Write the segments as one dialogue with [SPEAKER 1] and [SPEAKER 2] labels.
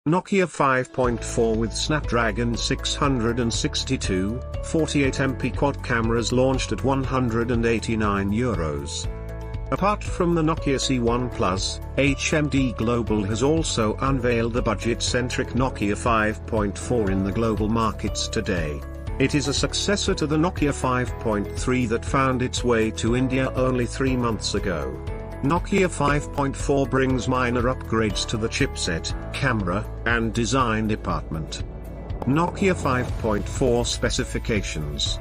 [SPEAKER 1] Nokia 5.4 with Snapdragon 662, 48MP quad cameras launched at €189. Apart from the Nokia C1 Plus, HMD Global has also unveiled the budget-centric Nokia 5.4 in the global markets today. It is a successor to the Nokia 5.3 that found its way to India only 3 months ago. Nokia 5.4 brings minor upgrades to the chipset, camera, and design department. Nokia 5.4 specifications.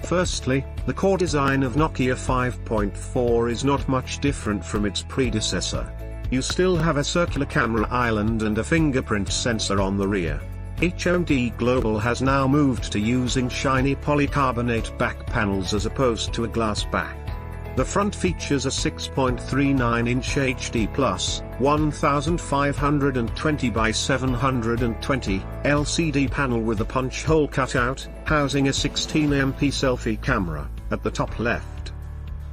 [SPEAKER 1] Firstly, the core design of Nokia 5.4 is not much different from its predecessor. You still have a circular camera island and a fingerprint sensor on the rear. HMD Global has now moved to using shiny polycarbonate back panels as opposed to a glass back. The front features a 6.39-inch HD+, 1520 by 720 LCD panel with a punch hole cutout, housing a 16MP selfie camera, at the top left.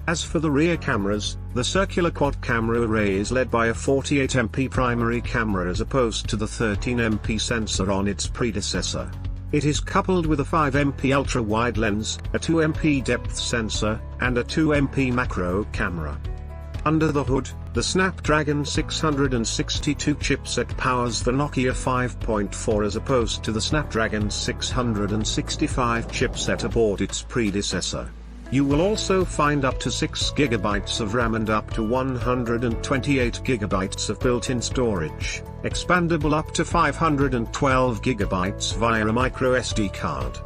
[SPEAKER 1] As for the rear cameras, the circular quad camera array is led by a 48MP primary camera as opposed to the 13MP sensor on its predecessor. It is coupled with a 5MP ultra-wide lens, a 2MP depth sensor, and a 2MP macro camera. Under the hood, the Snapdragon 662 chipset powers the Nokia 5.4 as opposed to the Snapdragon 665 chipset aboard its predecessor. You will also find up to 6 GB of RAM and up to 128 GB of built-in storage, expandable up to 512 GB via a microSD card.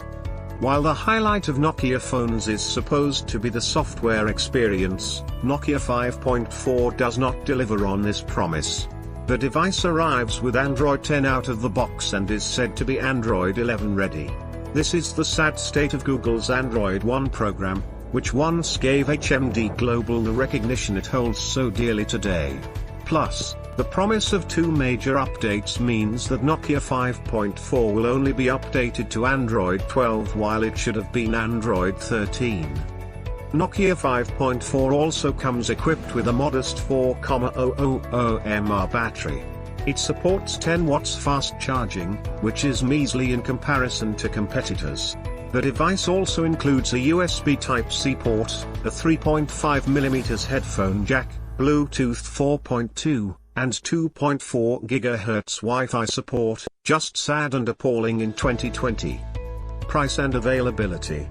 [SPEAKER 1] While the highlight of Nokia phones is supposed to be the software experience, Nokia 5.4 does not deliver on this promise. The device arrives with Android 10 out of the box and is said to be Android 11 ready. This is the sad state of Google's Android One program, which once gave HMD Global the recognition it holds so dearly today. Plus, the promise of 2 major updates means that Nokia 5.4 will only be updated to Android 12 while it should have been Android 13. Nokia 5.4 also comes equipped with a modest 4,000 mAh battery. It supports 10 watts fast charging, which is measly in comparison to competitors. The device also includes a USB Type-C port, a 3.5mm headphone jack, Bluetooth 4.2, and 2.4 GHz Wi-Fi support, just sad and appalling in 2020. Price and availability.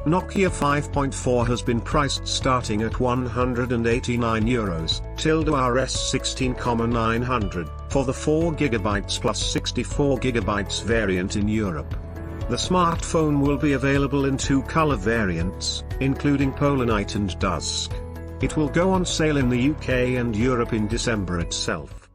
[SPEAKER 1] Nokia 5.4 has been priced starting at €189, Rs 16,900, for the 4GB plus 64GB variant in Europe. The smartphone will be available in 2 color variants, including Polar Night and Dusk. It will go on sale in the UK and Europe in December itself.